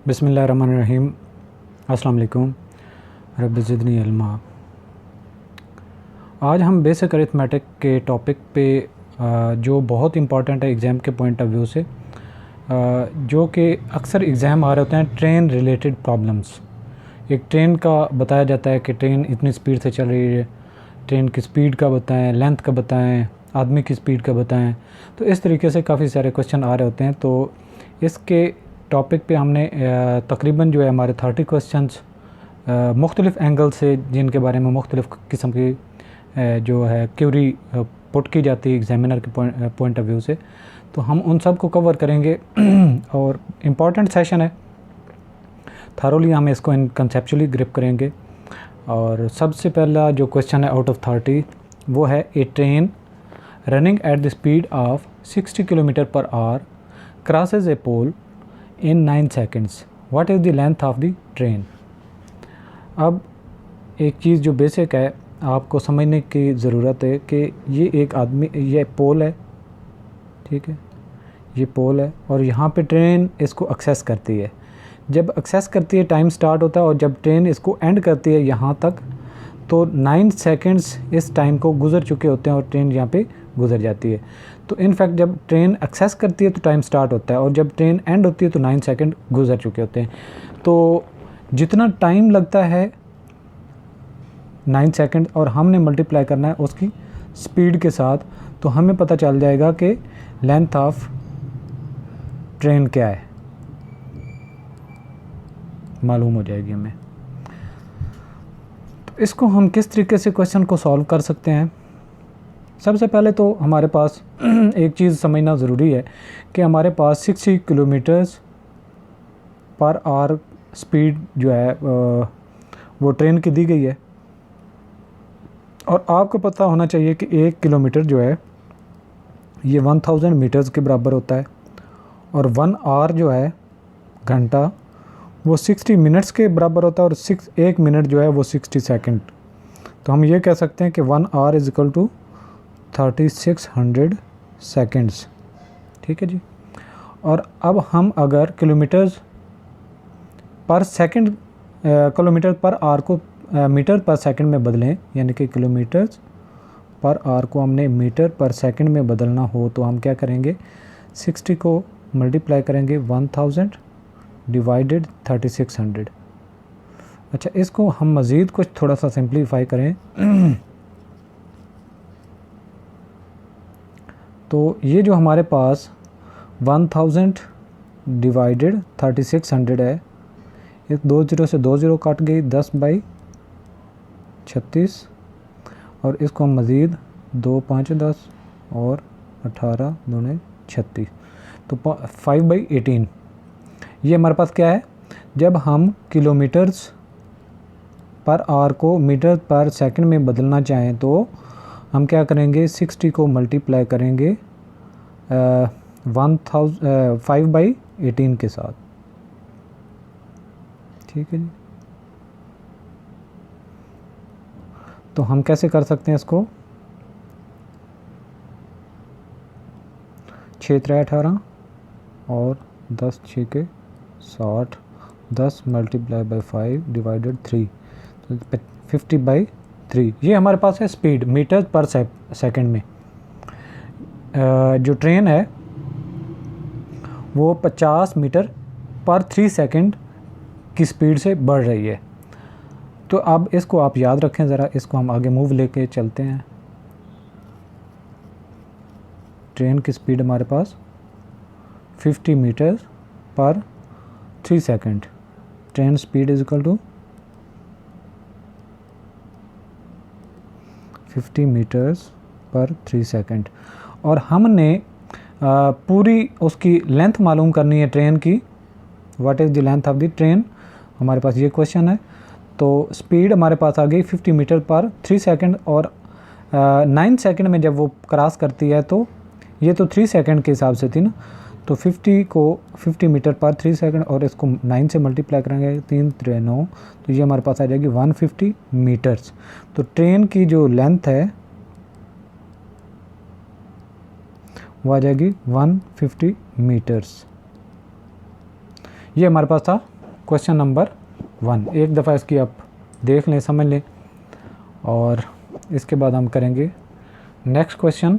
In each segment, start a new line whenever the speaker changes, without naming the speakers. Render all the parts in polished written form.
बिस्मिल्लाहिर्रहमानिर्रहीम। अस्सलाम वालेकुम। रब्बि ज़िदनी इल्मा। आज हम बेसिक अरिथमेटिक के टॉपिक पे जो बहुत इम्पॉर्टेंट है एग्ज़ाम के पॉइंट ऑफ व्यू से, जो कि अक्सर एग्ज़ाम आ रहे होते हैं, ट्रेन रिलेटेड प्रॉब्लम्स। एक ट्रेन का बताया जाता है कि ट्रेन इतनी स्पीड से चल रही है, ट्रेन की स्पीड का बताएं, लेंथ का बताएं, आदमी की स्पीड का बताएं। तो इस तरीके से काफ़ी सारे क्वेश्चन आ रहे होते हैं। तो इसके टॉपिक पे हमने तकरीबन जो है हमारे 30 क्वेश्चंस मुख्तलिफ़ एंगल से, जिनके बारे में मुख्तलिफ़ किस्म की जो है क्यूरी पुट की जाती है एग्ज़ामिनर के पॉइंट ऑफ व्यू से, तो हम उन सब को कवर करेंगे। और इम्पॉर्टेंट सेशन है, थारोली हम इसको कंसेप्चुअली ग्रिप करेंगे। और सबसे पहला जो क्वेश्चन है आउट ऑफ 30 वो है, a train running at the speed of 60 kilometre per hour crosses a pole in 9 seconds, what is the length of the train. अब एक चीज़ जो बेसिक है आपको समझने की ज़रूरत है कि ये एक आदमी, ये पोल है, ठीक है, ये पोल है और यहाँ पे ट्रेन इसको एक्सेस करती है। जब एक्सेस करती है टाइम स्टार्ट होता है, और जब ट्रेन इसको एंड करती है यहाँ तक, तो 9 सेकेंड्स इस टाइम को गुज़र चुके होते हैं और ट्रेन यहाँ पे गुज़र जाती है। तो इनफैक्ट जब ट्रेन एक्सेस करती है तो टाइम स्टार्ट होता है, और जब ट्रेन एंड होती है तो 9 सेकेंड गुज़र चुके होते हैं। तो जितना टाइम लगता है 9 सेकेंड, और हमने मल्टीप्लाई करना है उसकी स्पीड के साथ, तो हमें पता चल जाएगा कि लेंथ ऑफ ट्रेन क्या है, मालूम हो जाएगी हमें। तो इसको हम किस तरीके से क्वेश्चन को सॉल्व कर सकते हैं। सबसे पहले तो हमारे पास एक चीज़ समझना ज़रूरी है कि हमारे पास 60 किलोमीटर्स पर आवर स्पीड जो है वो ट्रेन की दी गई है। और आपको पता होना चाहिए कि 1 किलोमीटर जो है ये 1000 मीटर्स के बराबर होता है, और 1 आवर जो है घंटा वो 60 मिनट्स के बराबर होता है, और 1 मिनट जो है वो 60 सेकंड। तो हम ये कह सकते हैं कि 1 hour is equal to 3600 seconds, ठीक है जी। और अब हम अगर kilometres per second, kilometre per hour को मीटर पर सेकंड में बदलें, यानी कि किलोमीटर्स पर आवर को हमने मीटर पर सेकंड में बदलना हो, तो हम क्या करेंगे, 60 को मल्टीप्लाई करेंगे 1000 डिवाइडेड 3600। अच्छा, इसको हम मज़ीद कुछ थोड़ा सा सिंप्लीफाई करें तो ये जो हमारे पास 1000 डिवाइडेड 3600 है, एक 2 ज़ीरो से 2 ज़ीरो कट गई, 10/36, और इसको हम मज़ीद 2 5 10 और 18 दूने 36, तो 5/18। ये हमारे पास क्या है, जब हम किलोमीटर्स पर आवर को मीटर पर सेकंड में बदलना चाहें तो हम क्या करेंगे, 60 को मल्टीप्लाई करेंगे 5/18 के साथ, ठीक है जी। तो हम कैसे कर सकते हैं इसको, 6 3 18 और 10 6 के 60, 10 मल्टीप्लाई बाई 5 डिवाइडेड 3, तो 50/3। ये हमारे पास है स्पीड मीटर पर सेकंड में। जो ट्रेन है वो 50 मीटर पर 3 सेकंड की स्पीड से बढ़ रही है। तो अब इसको आप याद रखें ज़रा, इसको हम आगे मूव लेके चलते हैं। ट्रेन की स्पीड हमारे पास 50 metre per 3 second, train speed is equal to 50 metres per 3 second. और हमने पूरी उसकी लेंथ मालूम करनी है ट्रेन की, what is the length of the train, हमारे पास ये क्वेश्चन है। तो स्पीड हमारे पास आ गई 50 मीटर पर 3 सेकंड, और 9 सेकंड में जब वो क्रॉस करती है, तो ये तो 3 सेकंड के हिसाब से थी ना, तो 50 को 50 मीटर पर 3 सेकंड और इसको 9 से मल्टीप्लाई करेंगे, 3 3 9, तो ये हमारे पास आ जाएगी 150 मीटर्स। तो ट्रेन की जो लेंथ है वो आ जाएगी 150 मीटर्स। ये हमारे पास था क्वेश्चन नंबर 1। एक दफ़ा इसकी आप देख लें, समझ लें, और इसके बाद हम करेंगे नेक्स्ट क्वेश्चन।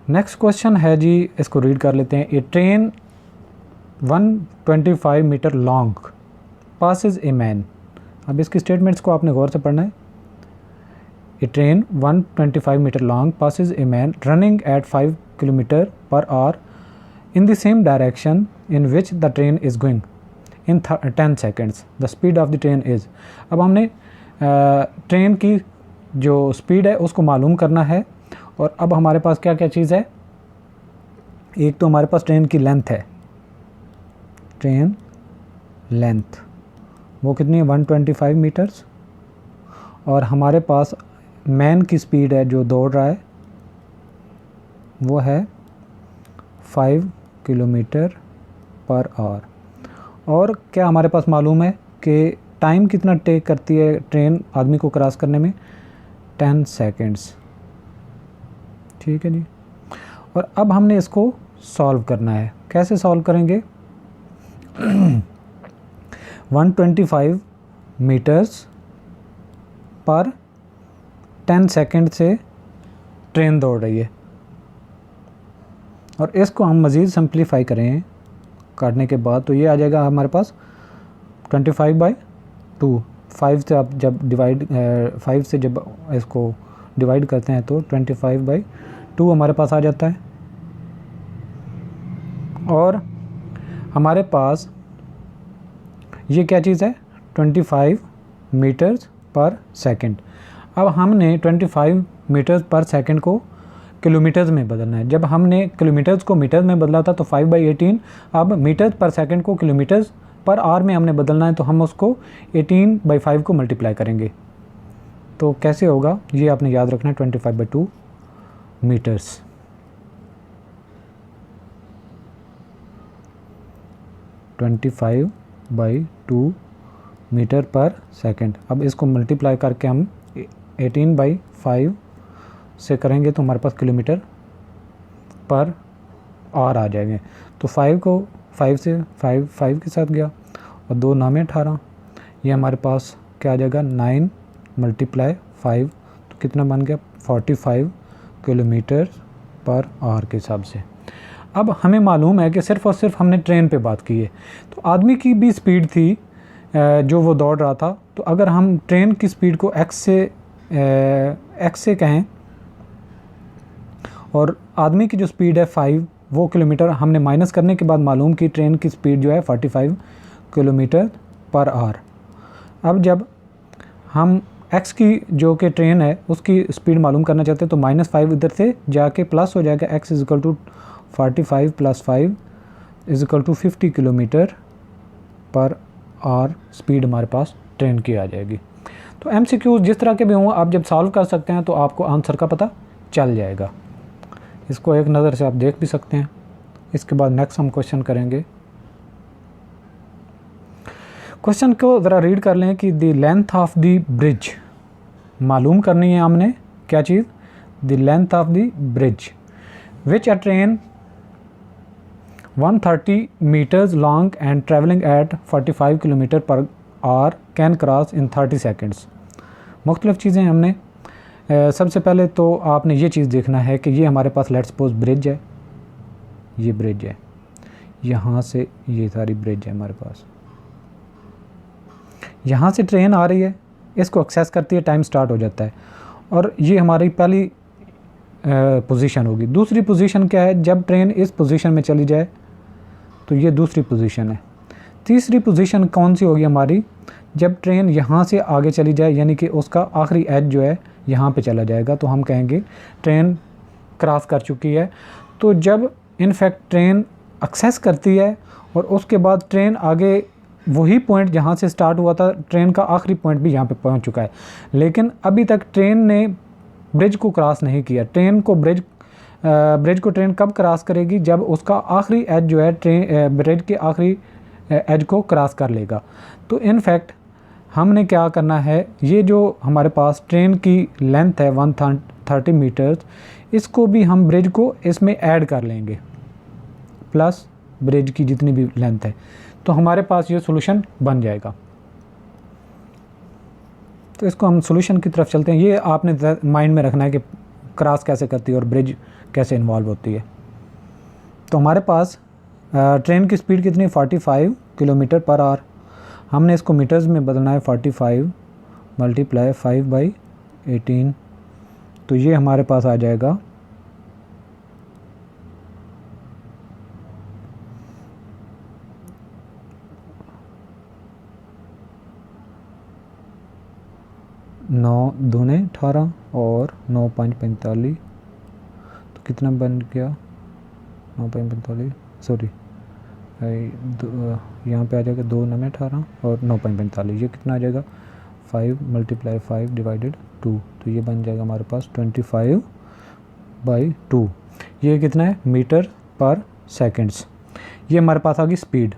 नेक्स्ट क्वेश्चन है जी, इसको रीड कर लेते हैं। A train 125 metre long passes a man. अब इसकी स्टेटमेंट्स को आपने गौर से पढ़ना है। A train 125 metre long passes a man running at 5 km per hour in the same direction in which the train is going in 10 seconds. The speed of the train is। अब हमने train की जो speed है उसको मालूम करना है। और अब हमारे पास क्या क्या चीज़ है, एक तो हमारे पास ट्रेन की लेंथ है, ट्रेन लेंथ वो कितनी है 125 मीटर्स, और हमारे पास मैन की स्पीड है जो दौड़ रहा है वो है 5 किलोमीटर पर आवर। और क्या हमारे पास मालूम है कि टाइम कितना टेक करती है ट्रेन आदमी को क्रॉस करने में, 10 सेकंड्स। ठीक है जी। और अब हमने इसको सॉल्व करना है। कैसे सॉल्व करेंगे 125 मीटर्स पर 10 सेकंड से ट्रेन दौड़ रही है, और इसको हम मज़ीद सिंप्लीफाई करें काटने के बाद तो ये आ जाएगा हमारे पास 25/2। 5 से आप जब डिवाइड 5 से जब इसको डिवाइड करते हैं तो 25/2 हमारे पास आ जाता है। और हमारे पास ये क्या चीज़ है 25 मीटर्स पर सेकंड। अब हमने 25 मीटर्स पर सेकंड को किलोमीटर्स में बदलना है। जब हमने किलोमीटर्स को मीटर्स में बदला था तो 5/18, अब मीटर्स पर सेकंड को किलोमीटर्स पर आवर में हमने बदलना है तो हम उसको 18/5 को मल्टीप्लाई करेंगे। तो कैसे होगा ये आपने याद रखना है, 25/2 मीटर्स। (25/2 metre per second. अब इसको मल्टीप्लाई करके हम 18/5 से करेंगे तो हमारे पास किलोमीटर पर आवर आ जाएंगे। तो 5 को 5 से 5 के साथ गया और 2 नामे 18, ये हमारे पास क्या आ जाएगा 9 × 5, तो कितना बन गया 45 किलोमीटर पर आवर के हिसाब से। अब हमें मालूम है कि सिर्फ़ और सिर्फ हमने ट्रेन पे बात की है, तो आदमी की भी स्पीड थी जो वो दौड़ रहा था। तो अगर हम ट्रेन की स्पीड को x से कहें और आदमी की जो स्पीड है 5 वो किलोमीटर, हमने माइनस करने के बाद मालूम की ट्रेन की स्पीड जो है 45 किलोमीटर पर आवर। अब जब हम x की जो कि ट्रेन है उसकी स्पीड मालूम करना चाहते हैं तो -5 इधर से जाके प्लस हो जाएगा, x = 45 + 5 = 50 kilometre per our speed हमारे पास ट्रेन की आ जाएगी। तो MCQ जिस तरह के भी हों आप जब सॉल्व कर सकते हैं तो आपको आंसर का पता चल जाएगा। इसको एक नज़र से आप देख भी सकते हैं। इसके बाद नेक्स्ट हम क्वेश्चन करेंगे। क्वेश्चन को ज़रा रीड कर लें कि the length of the bridge, मालूम करनी है हमने क्या चीज़, the length of the bridge which a train 130 metres long and travelling at 45 kilometre per hour can cross in 30 seconds. मुख्तलिफ़ चीज़ें हमने सबसे पहले तो आपने ये चीज़ देखना है कि ये हमारे पास लेट्स सपोज ब्रिज है, ये ब्रिज है, यहाँ से ये सारी ब्रिज है हमारे पास, यहाँ से ट्रेन आ रही है, इसको एक्सेस करती है, टाइम स्टार्ट हो जाता है और ये हमारी पहली पोजीशन होगी। दूसरी पोजीशन क्या है, जब ट्रेन इस पोजीशन में चली जाए तो ये दूसरी पोजीशन है। तीसरी पोजीशन कौन सी होगी हमारी, जब ट्रेन यहाँ से आगे चली जाए यानी कि उसका आखिरी एज जो है यहाँ पे चला जाएगा तो हम कहेंगे ट्रेन क्रॉस कर चुकी है। तो जब इनफैक्ट ट्रेन एक्सेस करती है और उसके बाद ट्रेन आगे वही पॉइंट जहाँ से स्टार्ट हुआ था, ट्रेन का आखिरी पॉइंट भी यहाँ पे पहुँच चुका है, लेकिन अभी तक ट्रेन ने ब्रिज को क्रॉस नहीं किया। ब्रिज को ट्रेन कब क्रॉस करेगी, जब उसका आखिरी एज जो है ट्रेन ब्रिज के आखिरी एज को क्रॉस कर लेगा। तो इनफैक्ट हमने क्या करना है, ये जो हमारे पास ट्रेन की लेंथ है 130 मीटर्स, इसको भी हम ब्रिज को इसमें ऐड कर लेंगे, प्लस ब्रिज की जितनी भी लेंथ है, तो हमारे पास ये सोल्यूशन बन जाएगा। तो इसको हम सोल्यूशन की तरफ चलते हैं। ये आपने माइंड में रखना है कि क्रॉस कैसे करती है और ब्रिज कैसे इन्वॉल्व होती है। तो हमारे पास ट्रेन की स्पीड कितनी, 45 किलोमीटर पर आवर। हमने इसको मीटर्स में बदलना है, 45 × 5/18, तो ये हमारे पास आ जाएगा 9 दूने 18 और 9 5 45, तो कितना बन गया 9 5 45, सॉरी यहाँ पे आ जाएगा 2 9 18 और 9 5 45, ये कितना आ जाएगा 5 × 5/2, तो ये बन जाएगा हमारे पास 25/2। ये कितना है, मीटर पर सेकंड्स। ये हमारे पास आ गई स्पीड।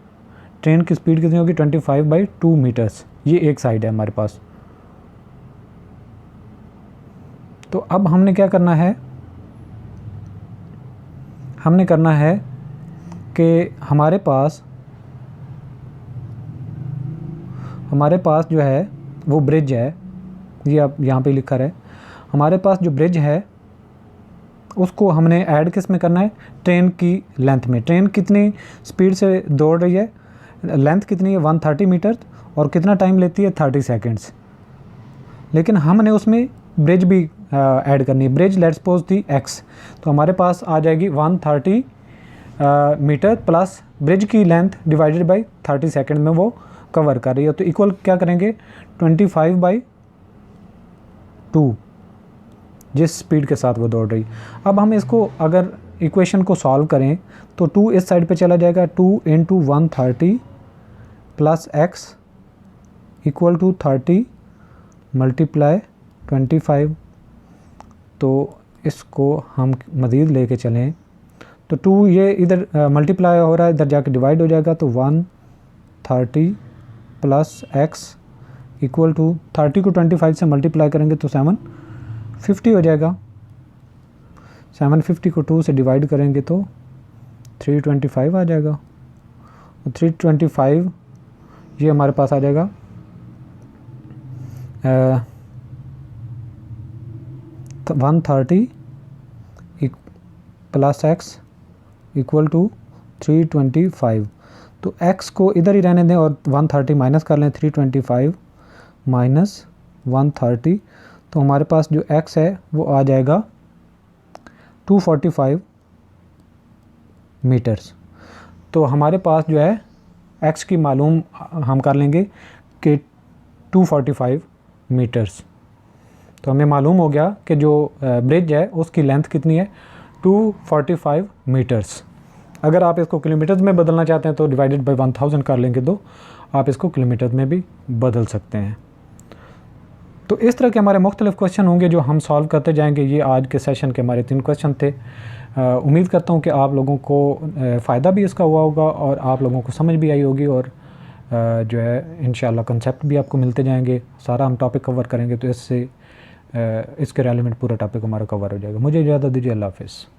ट्रेन की स्पीड कितनी होगी, 25/2 मीटर्स। ये एक साइड है हमारे पास। तो अब हमने क्या करना है, हमने करना है कि हमारे पास जो है वो ब्रिज है, ये आप यहाँ पे लिखा है। हमारे पास जो ब्रिज है उसको हमने ऐड किस में करना है, ट्रेन की लेंथ में। ट्रेन कितनी स्पीड से दौड़ रही है, लेंथ कितनी है 130 मीटर, और कितना टाइम लेती है 30 सेकंड्स। लेकिन हमने उसमें ब्रिज भी ऐड करनी है। ब्रिज लेट्स सपोज थी x, तो हमारे पास आ जाएगी 130 मीटर प्लस ब्रिज की लेंथ डिवाइडेड बाय 30 सेकंड में वो कवर कर रही है, तो इक्वल क्या करेंगे 25/2, जिस स्पीड के साथ वो दौड़ रही। अब हम इसको अगर इक्वेशन को सॉल्व करें तो 2 इस साइड पे चला जाएगा, 2 × 130 प्लस x इक्वल टू 30 × 25। तो इसको हम मज़ीद लेके चलें तो 2 ये इधर मल्टीप्लाई हो रहा है, इधर जाके डिवाइड हो जाएगा, तो 130 प्लस x इक्वल टू 30 को 25 से मल्टीप्लाई करेंगे तो 750 हो जाएगा। 750 को 2 से डिवाइड करेंगे तो 325 आ जाएगा। 325 ये हमारे पास आ जाएगा 130 प्लस x इक्वल टू 325। तो x को इधर ही रहने दें और 130 माइनस कर लें, 325 माइनस 130, तो हमारे पास जो x है वो आ जाएगा 245 मीटर्स। तो हमारे पास जो है x की मालूम हम कर लेंगे कि 245 मीटर्स। तो हमें मालूम हो गया कि जो ब्रिज है उसकी लेंथ कितनी है, 245 मीटर्स। अगर आप इसको किलोमीटर्स में बदलना चाहते हैं तो डिवाइडेड बाय 1000 कर लेंगे, तो आप इसको किलोमीटर में भी बदल सकते हैं। तो इस तरह के हमारे मुख्तलिफ क्वेश्चन होंगे जो हम सॉल्व करते जाएंगे। ये आज के सेशन के हमारे 3 क्वेश्चन थे। उम्मीद करता हूँ कि आप लोगों को फ़ायदा भी इसका हुआ होगा और आप लोगों को समझ भी आई होगी, और जो है इंशाल्लाह कंसेप्ट भी आपको मिलते जाएंगे। सारा हम टॉपिक कवर करेंगे तो इससे इसके रेलिवेंट पूरा टॉपिक हमारा कवर हो जाएगा। मुझे इजाज़त दीजिए, अल्लाह हाफ़िज़।